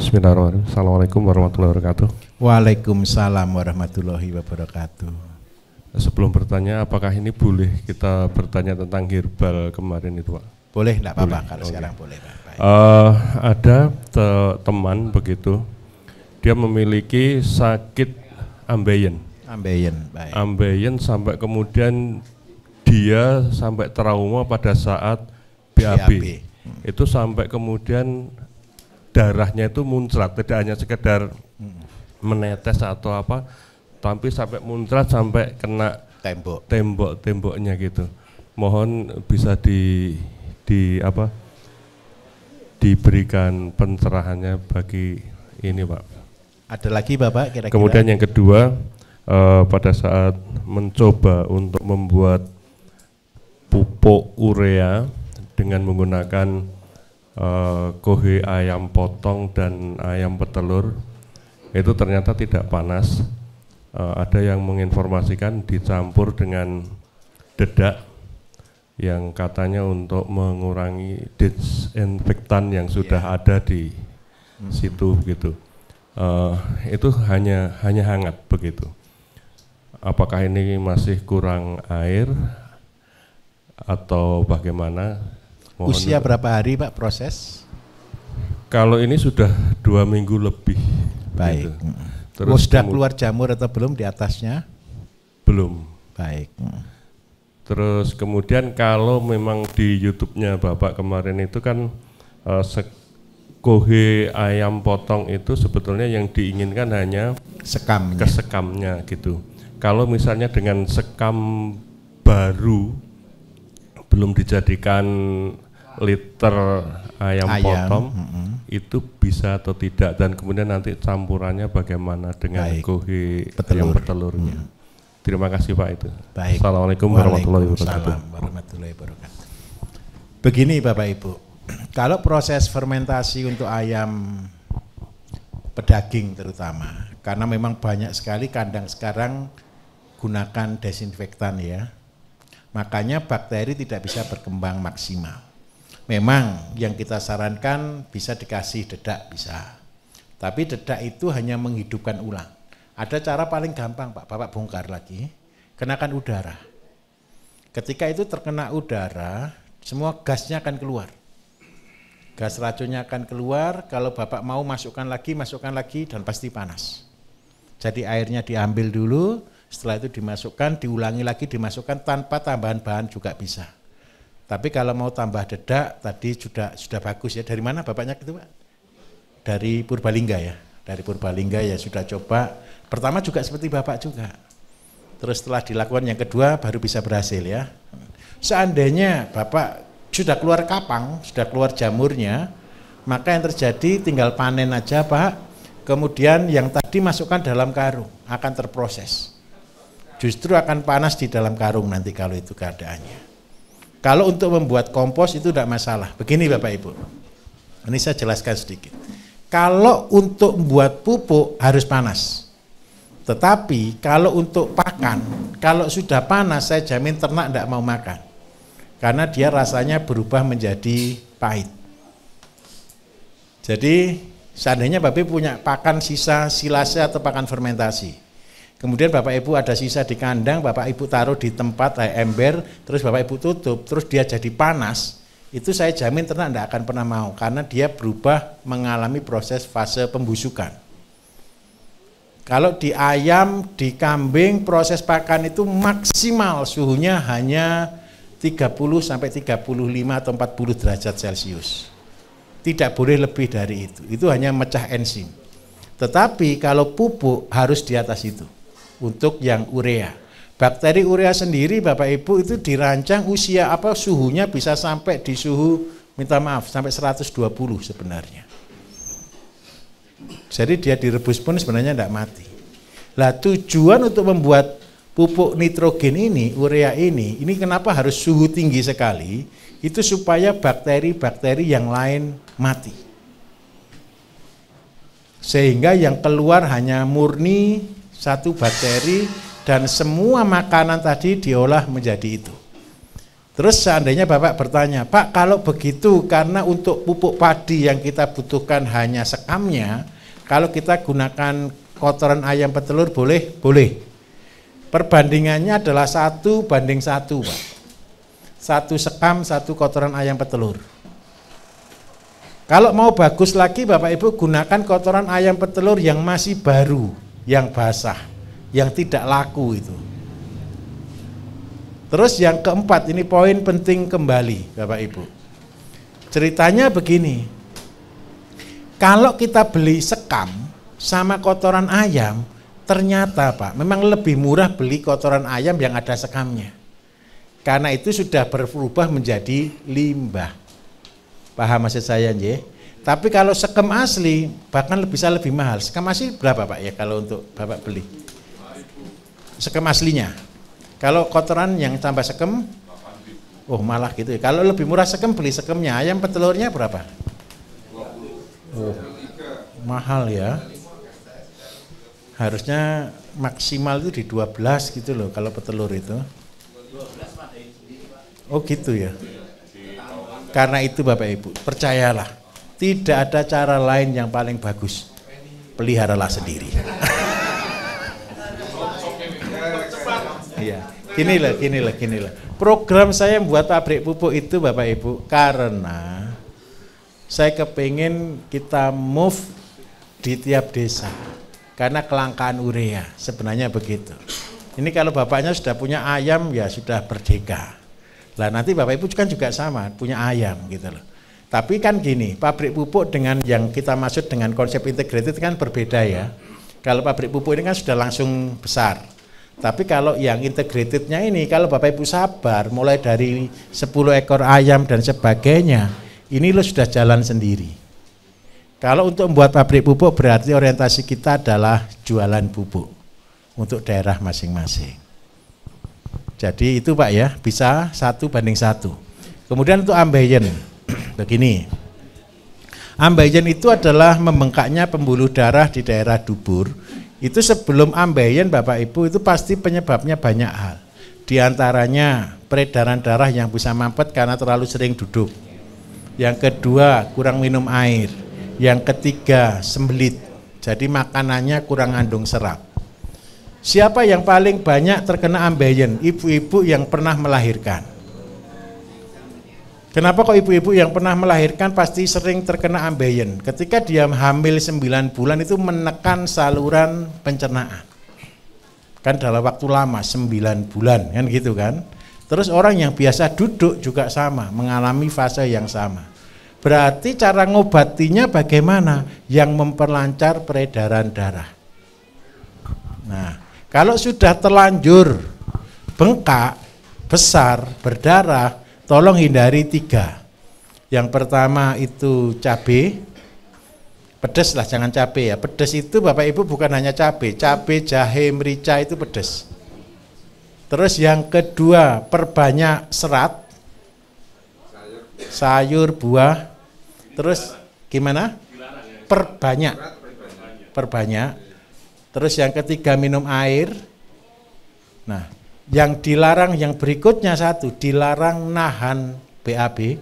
Bismillahirrahmanirrahim. Assalamualaikum warahmatullahi wabarakatuh. Waalaikumsalam warahmatullahi wabarakatuh. Sebelum bertanya, apakah ini boleh kita bertanya tentang herbal kemarin itu, Pak? Boleh, enggak apa-apa kalau sekarang boleh, Pak. Ada teman begitu, dia memiliki sakit ambeien. Baik. Ambeien sampai kemudian dia sampai trauma pada saat BAB. Itu sampai kemudian darahnya itu muncrat, tidak hanya sekedar menetes atau apa, tapi sampai muncrat sampai kena temboknya gitu. Mohon bisa diberikan pencerahannya bagi ini, Pak. Ada lagi Bapak kira-kira? Kemudian yang kedua, pada saat mencoba untuk membuat pupuk urea dengan menggunakan kohe ayam potong dan ayam petelur, itu ternyata tidak panas. Ada yang menginformasikan dicampur dengan dedak yang katanya untuk mengurangi disinfektan yang sudah ada di situ gitu. Itu hanya hangat begitu. Apakah ini masih kurang air atau bagaimana? Mohon Usia berapa hari Pak proses? Kalau ini sudah 2 minggu lebih. Baik. Gitu. Terus sudah keluar jamur atau belum di atasnya? Belum. Baik. Terus kemudian kalau memang di YouTube-nya Bapak kemarin itu kan kohe ayam potong itu sebetulnya yang diinginkan hanya kesekamnya gitu. Kalau misalnya dengan sekam baru belum dijadikan liter ayam potong, itu bisa atau tidak, dan kemudian nanti campurannya bagaimana dengan kohe ayam petelurnya. Terima kasih Pak itu. Baik. Assalamualaikum warahmatullahi wabarakatuh. Begini Bapak Ibu, kalau proses fermentasi untuk ayam pedaging terutama, karena memang banyak sekali kandang sekarang gunakan desinfektan ya, makanya bakteri tidak bisa berkembang maksimal. Memang yang kita sarankan bisa dikasih dedak, bisa. Tapi dedak itu hanya menghidupkan ulang. Ada cara paling gampang Pak, Bapak bongkar lagi, kenakan udara. Ketika itu terkena udara, semua gasnya akan keluar. Gas racunnya akan keluar, kalau Bapak mau masukkan lagi, dan pasti panas. Jadi airnya diambil dulu, setelah itu dimasukkan, diulangi lagi, dimasukkan tanpa tambahan bahan juga bisa. Tapi kalau mau tambah dedak, tadi sudah bagus ya. Dari mana Bapaknya itu Pak? Dari Purbalingga ya. Dari Purbalingga ya sudah coba. Pertama juga seperti Bapak juga. Terus setelah dilakukan yang kedua baru bisa berhasil ya. Seandainya Bapak sudah keluar kapang, sudah keluar jamurnya, maka yang terjadi tinggal panen aja Pak. Kemudian yang tadi masukkan dalam karung akan terproses. Justru akan panas di dalam karung nanti kalau itu keadaannya. Kalau untuk membuat kompos itu tidak masalah. Begini Bapak Ibu, ini saya jelaskan sedikit. Kalau untuk membuat pupuk harus panas. Tetapi kalau untuk pakan, kalau sudah panas saya jamin ternak tidak mau makan. Karena dia rasanya berubah menjadi pahit. Jadi seandainya Bapak Ibu punya pakan sisa silase atau pakan fermentasi, kemudian Bapak Ibu ada sisa di kandang, Bapak Ibu taruh di tempat ember, terus Bapak Ibu tutup, terus dia jadi panas, itu saya jamin ternak tidak akan pernah mau, karena dia berubah mengalami proses fase pembusukan. Kalau di ayam, di kambing, proses pakan itu maksimal suhunya hanya 30 sampai 35 atau 40 derajat Celcius. Tidak boleh lebih dari itu hanya mecah enzim. Tetapi kalau pupuk harus di atas itu. Untuk yang urea, bakteri urea sendiri Bapak Ibu itu dirancang usia suhunya bisa sampai di suhu, minta maaf, sampai 120 sebenarnya. Jadi dia direbus pun sebenarnya tidak mati. Lah tujuan untuk membuat pupuk nitrogen ini, urea ini kenapa harus suhu tinggi sekali? Itu supaya bakteri-bakteri yang lain mati. Sehingga yang keluar hanya murni satu bakteri dan semua makanan tadi diolah menjadi itu. Terus seandainya Bapak bertanya, Pak kalau begitu karena untuk pupuk padi yang kita butuhkan hanya sekamnya, kalau kita gunakan kotoran ayam petelur boleh? Boleh. Perbandingannya adalah 1:1 Pak. 1 sekam, 1 kotoran ayam petelur. Kalau mau bagus lagi Bapak Ibu gunakan kotoran ayam petelur yang masih baru, yang basah, yang tidak laku itu. Terus yang keempat, ini poin penting kembali Bapak Ibu. Ceritanya begini, kalau kita beli sekam sama kotoran ayam, ternyata Pak, memang lebih murah beli kotoran ayam yang ada sekamnya. Karena itu sudah berubah menjadi limbah. Paham maksud saya nggih? Tapi kalau sekam asli bahkan bisa lebih mahal. Sekam asli berapa Pak ya kalau untuk Bapak beli? Sekam aslinya. Kalau kotoran yang tambah sekam, oh malah gitu ya. Kalau lebih murah sekam beli sekemnya, ayam petelurnya berapa? Oh, mahal ya. Harusnya maksimal itu di 12 gitu loh kalau petelur itu. Oh gitu ya. Karena itu Bapak Ibu, percayalah, tidak ada cara lain yang paling bagus. Peliharalah sendiri. Iya, gini lah. Program saya membuat pabrik pupuk itu Bapak Ibu karena saya kepingin kita move di tiap desa karena kelangkaan urea, sebenarnya begitu. Ini kalau bapaknya sudah punya ayam ya sudah merdeka. Lah nanti Bapak Ibu kan juga sama, punya ayam gitu loh. Tapi kan gini, pabrik pupuk dengan yang kita maksud dengan konsep integrated kan berbeda ya. Kalau pabrik pupuk ini kan sudah langsung besar. Tapi kalau yang integratednya ini, kalau Bapak Ibu sabar, mulai dari 10 ekor ayam dan sebagainya, ini lo sudah jalan sendiri. Kalau untuk membuat pabrik pupuk berarti orientasi kita adalah jualan pupuk untuk daerah masing-masing. Jadi itu Pak ya, bisa 1:1. Kemudian untuk ambeien, begini. Ambeien itu adalah membengkaknya pembuluh darah di daerah dubur. Itu sebelum ambeien Bapak Ibu itu pasti penyebabnya banyak hal. Di antaranya peredaran darah yang bisa mampet karena terlalu sering duduk. Yang kedua kurang minum air. Yang ketiga sembelit. Jadi makanannya kurang mengandung serat. Siapa yang paling banyak terkena ambeien? Ibu-ibu yang pernah melahirkan. Kenapa kok ibu-ibu yang pernah melahirkan pasti sering terkena ambeien? Ketika dia hamil 9 bulan itu menekan saluran pencernaan. Kan dalam waktu lama 9 bulan kan gitu kan. Terus orang yang biasa duduk juga sama, mengalami fase yang sama. Berarti cara ngobatinya bagaimana? Yang memperlancar peredaran darah. Nah, kalau sudah terlanjur bengkak, besar, berdarah, tolong hindari 3. Yang pertama itu cabai, pedas lah, jangan cabai ya. Pedas itu Bapak Ibu bukan hanya cabai, jahe, merica itu pedas. Terus yang kedua, perbanyak serat, sayur, buah. Terus gimana? Perbanyak. Terus yang ketiga minum air. Nah, yang dilarang yang berikutnya satu, dilarang nahan BAB.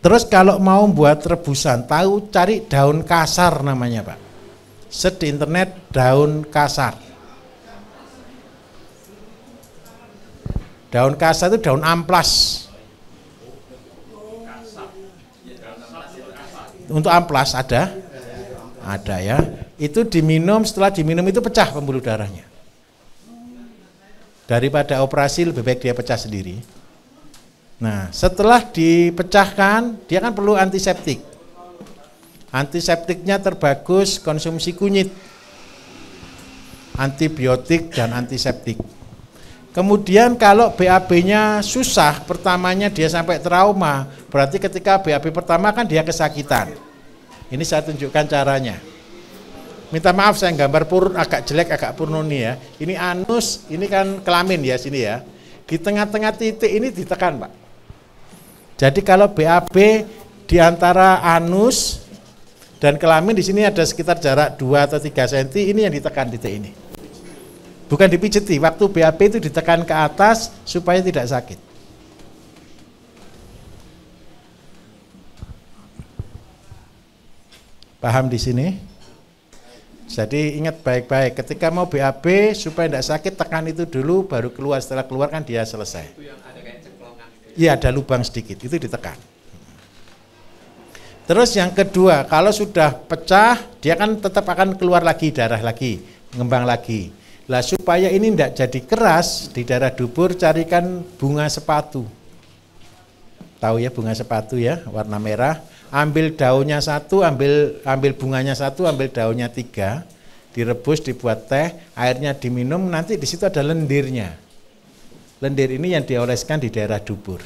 Terus kalau mau buat rebusan, tahu cari daun kasar namanya Pak. Search di internet daun kasar. Daun kasar itu daun amplas. Untuk amplas ada ya. Itu diminum, setelah diminum itu pecah pembuluh darahnya. Daripada operasi lebih baik dia pecah sendiri. Nah, setelah dipecahkan, dia kan perlu antiseptik. Antiseptiknya terbagus konsumsi kunyit, antibiotik dan antiseptik. Kemudian kalau BAB-nya susah, pertamanya dia sampai trauma, berarti ketika BAB pertama kan dia kesakitan. Ini saya tunjukkan caranya. Minta maaf saya gambar purun agak jelek, agak purnuni ya. Ini anus, ini kan kelamin ya sini ya. Di tengah-tengah titik ini ditekan Pak. Jadi kalau BAB di antara anus Dan kelamin di sini ada sekitar jarak 2 atau 3 cm, ini yang ditekan titik ini. Bukan dipijeti, waktu BAB itu ditekan ke atas supaya tidak sakit. Paham di sini? Jadi ingat baik-baik, ketika mau BAB supaya tidak sakit tekan itu dulu, baru keluar. Setelah keluar kan dia selesai. Itu yang ada kayak ceklongan. Iya, ada lubang sedikit, itu ditekan. Terus yang kedua, kalau sudah pecah, dia kan tetap akan keluar lagi, darah lagi, mengembang lagi. Lah supaya ini tidak jadi keras di daerah dubur, carikan bunga sepatu. Tahu ya bunga sepatu ya, warna merah. Ambil daunnya satu, ambil bunganya satu, ambil daunnya 3, direbus, dibuat teh, airnya diminum, nanti di situ ada lendirnya. Lendir ini yang dioleskan di daerah dubur.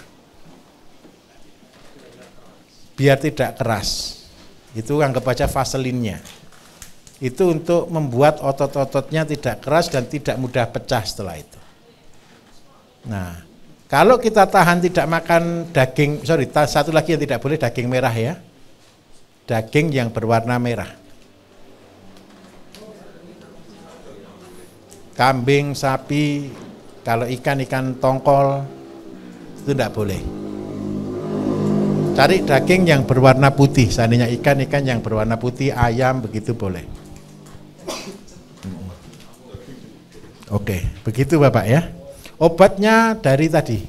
Biar tidak keras. Itu anggap aja vaselinnya. Itu untuk membuat otot-ototnya tidak keras dan tidak mudah pecah setelah itu. Nah, kalau kita tahan tidak makan daging, satu lagi yang tidak boleh daging merah ya. Daging yang berwarna merah. Kambing, sapi, kalau ikan tongkol, itu tidak boleh. Cari daging yang berwarna putih, seandainya ikan yang berwarna putih, ayam begitu boleh. Oke, begitu Bapak ya. Obatnya dari tadi,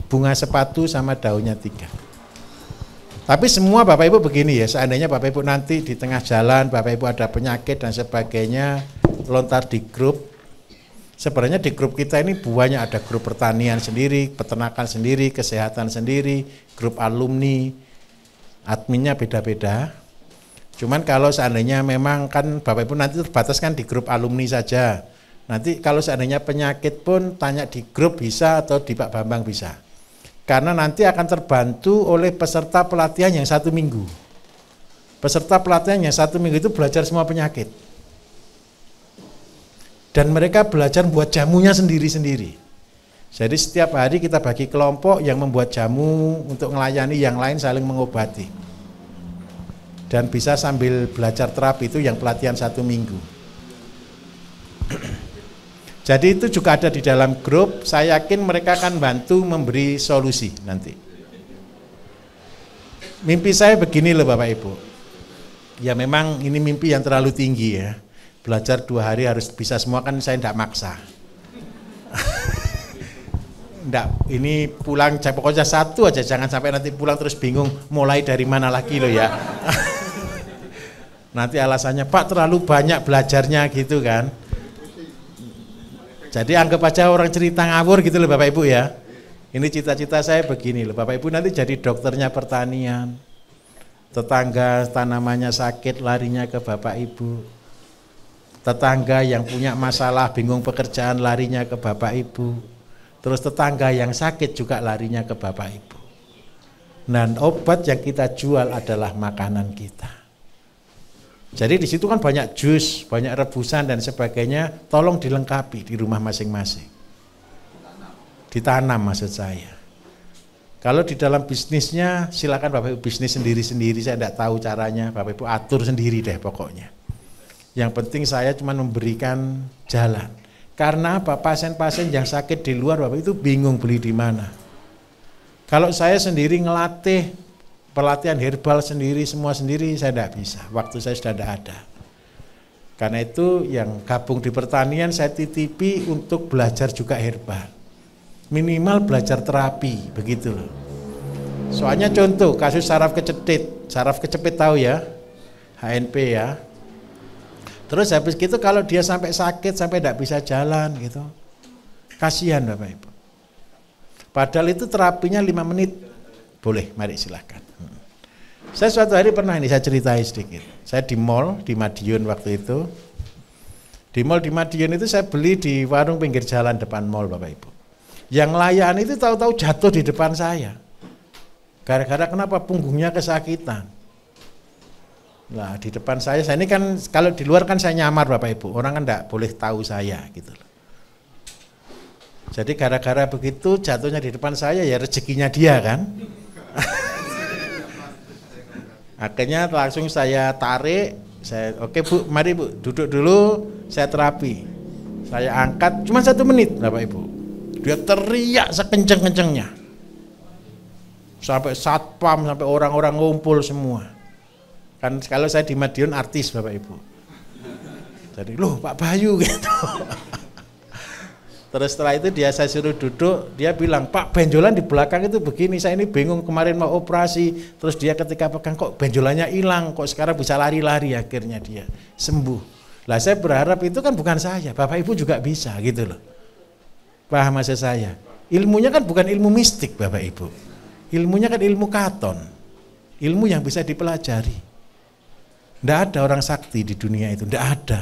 bunga sepatu sama daunnya 3. Tapi semua Bapak Ibu begini ya, seandainya Bapak Ibu nanti di tengah jalan, Bapak Ibu ada penyakit dan sebagainya, lontar di grup. Sebenarnya di grup kita ini banyak, ada grup pertanian sendiri, peternakan sendiri, kesehatan sendiri, grup alumni, adminnya beda-beda. Cuman kalau seandainya memang kan Bapak Ibu nanti terbatas kan di grup alumni saja. Nanti kalau seandainya penyakit pun tanya di grup bisa atau di Pak Bambang bisa. Karena nanti akan terbantu oleh peserta pelatihan yang 1 minggu. Peserta pelatihan yang 1 minggu itu belajar semua penyakit. Dan mereka belajar buat jamunya sendiri-sendiri. Jadi setiap hari kita bagi kelompok yang membuat jamu untuk melayani yang lain saling mengobati. Dan bisa sambil belajar terapi itu yang pelatihan 1 minggu. Jadi itu juga ada di dalam grup, saya yakin mereka akan bantu memberi solusi nanti. Mimpi saya begini loh Bapak Ibu. Ya memang ini mimpi yang terlalu tinggi ya. Belajar 2 hari harus bisa semua kan saya tidak maksa. Enggak, ini pulang pokoknya 1 aja, jangan sampai nanti pulang terus bingung mulai dari mana lagi loh ya. Nanti alasannya Pak terlalu banyak belajarnya gitu kan. Jadi anggap aja orang cerita ngawur gitu loh Bapak Ibu ya. Ini cita-cita saya begini loh Bapak Ibu, nanti jadi dokternya pertanian. Tetangga tanamannya sakit larinya ke Bapak Ibu. Tetangga yang punya masalah bingung pekerjaan larinya ke Bapak Ibu. Terus tetangga yang sakit juga larinya ke Bapak Ibu. Dan obat yang kita jual adalah makanan kita. Jadi di situ kan banyak jus, banyak rebusan dan sebagainya, tolong dilengkapi di rumah masing-masing. Ditanam maksud saya. Kalau di dalam bisnisnya silakan Bapak Ibu bisnis sendiri-sendiri, saya tidak tahu caranya, Bapak Ibu atur sendiri deh pokoknya. Yang penting saya cuma memberikan jalan. Karena apa? Pasien-pasien yang sakit di luar Bapak itu bingung beli di mana. Kalau saya sendiri ngelatih pelatihan herbal sendiri, semua sendiri, saya tidak bisa. Waktu saya sudah tidak ada. Karena itu yang gabung di pertanian saya titipi untuk belajar juga herbal. Minimal belajar terapi, begitu loh. Soalnya contoh kasus saraf kecepit tahu ya, HNP ya. Terus habis gitu kalau dia sampai sakit, sampai tidak bisa jalan gitu, kasihan Bapak Ibu. Padahal itu terapinya 5 menit, boleh, mari silahkan. Saya suatu hari pernah ini, saya ceritain sedikit. Saya di mall, di Madiun waktu itu. Di mall di Madiun itu saya beli di warung pinggir jalan depan mall Bapak Ibu. Yang layan itu tahu-tahu jatuh di depan saya. Gara-gara kenapa? Punggungnya kesakitan. Nah di depan saya ini kan kalau di luar kan saya nyamar Bapak Ibu, orang kan tidak boleh tahu saya gitu. Jadi gara-gara begitu jatuhnya di depan saya ya rezekinya dia kan. Akhirnya langsung saya tarik, oke Bu, mari Bu, duduk dulu, saya terapi. Saya angkat, cuma 1 menit Bapak Ibu. Dia teriak sekenceng-kencengnya. Sampai satpam, sampai orang-orang ngumpul semua. Kan kalau saya di Madiun artis Bapak Ibu. Jadi, loh Pak Bayu gitu. Terus setelah itu saya suruh duduk, dia bilang, Pak benjolan di belakang itu begini, saya ini bingung kemarin mau operasi, terus dia ketika pegang kok benjolannya hilang, kok sekarang bisa lari-lari, akhirnya dia sembuh. Lah saya berharap itu kan bukan saya, Bapak Ibu juga bisa gitu loh. Paham maksud saya? Ilmunya kan bukan ilmu mistik Bapak Ibu, ilmunya kan ilmu katon, ilmu yang bisa dipelajari. Tidak ada orang sakti di dunia itu, tidak ada.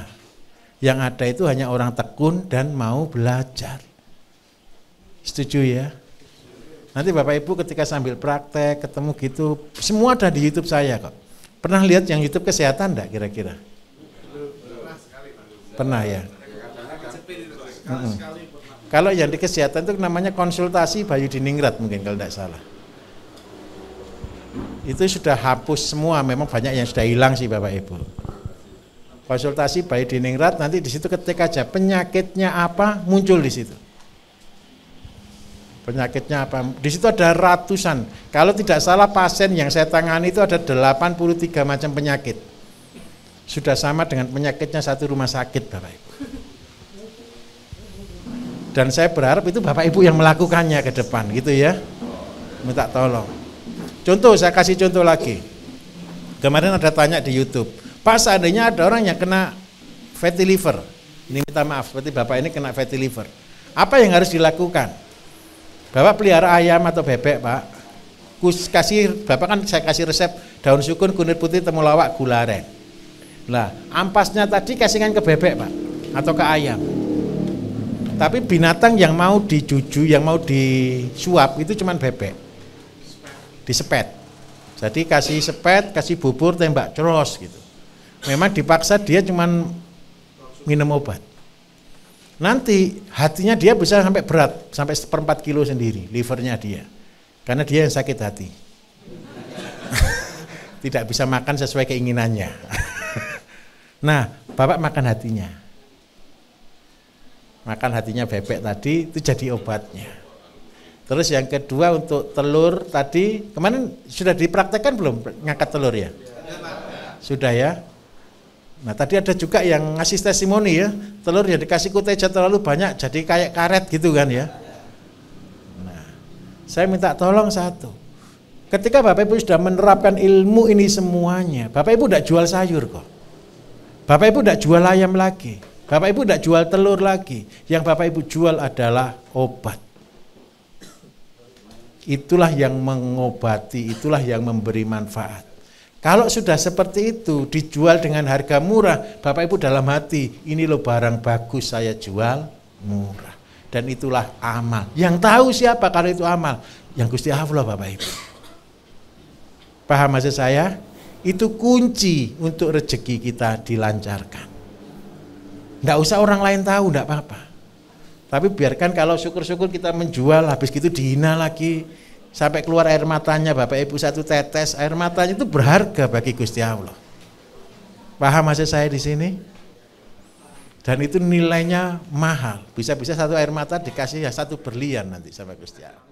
Yang ada itu hanya orang tekun dan mau belajar. Setuju ya? Nanti Bapak Ibu ketika sambil praktek, ketemu gitu, semua ada di YouTube saya kok. Pernah lihat yang YouTube kesehatan enggak kira-kira? Pernah ya? Kalau yang di kesehatan itu namanya konsultasi Bayu Diningrat mungkin kalau tidak salah. Itu sudah hapus semua, memang banyak yang sudah hilang sih Bapak Ibu. Konsultasi Bayu Diningrat, nanti di situ ketik aja penyakitnya apa muncul di situ. Penyakitnya apa? Di situ ada ratusan. Kalau tidak salah pasien yang saya tangani itu ada 83 macam penyakit. Sudah sama dengan penyakitnya satu rumah sakit Bapak Ibu. Dan saya berharap itu Bapak Ibu yang melakukannya ke depan gitu ya. Minta tolong. Contoh, saya kasih contoh lagi. Kemarin ada tanya di YouTube, Pak seandainya ada orang yang kena fatty liver, ini minta maaf, seperti Bapak ini kena fatty liver, apa yang harus dilakukan? Bapak pelihara ayam atau bebek Pak, Bapak kan saya kasih resep daun sukun, kunir putih, temulawak, gula aren. Nah, ampasnya tadi kasihkan ke bebek Pak, atau ke ayam. Tapi binatang yang mau dijuju, yang mau disuap itu cuman bebek, disepet. Jadi kasih sepet, kasih bubur, tembak, ceros gitu. Memang dipaksa dia cuman minum obat. Nanti hatinya dia bisa sampai berat, sampai 1/4 kilo sendiri, livernya dia. Karena dia yang sakit hati. Tidak bisa makan sesuai keinginannya. Nah, Bapak makan hatinya. Makan hatinya bebek tadi itu jadi obatnya. Terus yang kedua untuk telur tadi, kemarin sudah dipraktekkan belum ngangkat telur ya? Sudah ya? Nah tadi ada juga yang ngasih testimoni ya, telur yang dikasih kuteja terlalu banyak jadi kayak karet gitu kan ya. Nah, saya minta tolong satu, ketika Bapak Ibu sudah menerapkan ilmu ini semuanya, Bapak Ibu tidak jual sayur kok, Bapak Ibu tidak jual ayam lagi, Bapak Ibu tidak jual telur lagi, yang Bapak Ibu jual adalah obat. Itulah yang mengobati, itulah yang memberi manfaat. Kalau sudah seperti itu, dijual dengan harga murah, Bapak Ibu dalam hati, ini loh barang bagus saya jual murah. Dan itulah amal. Yang tahu siapa kalau itu amal? Yang Gusti Allah Bapak Ibu. Paham maksud saya? Itu kunci untuk rezeki kita dilancarkan. Nggak usah orang lain tahu, nggak apa-apa. Tapi biarkan kalau syukur-syukur kita menjual, habis gitu dihina lagi, sampai keluar air matanya Bapak Ibu 1 tetes, air matanya itu berharga bagi Gusti Allah. Paham maksud saya di sini? Dan itu nilainya mahal, bisa-bisa 1 air mata dikasih ya 1 berlian nanti sama Gusti Allah.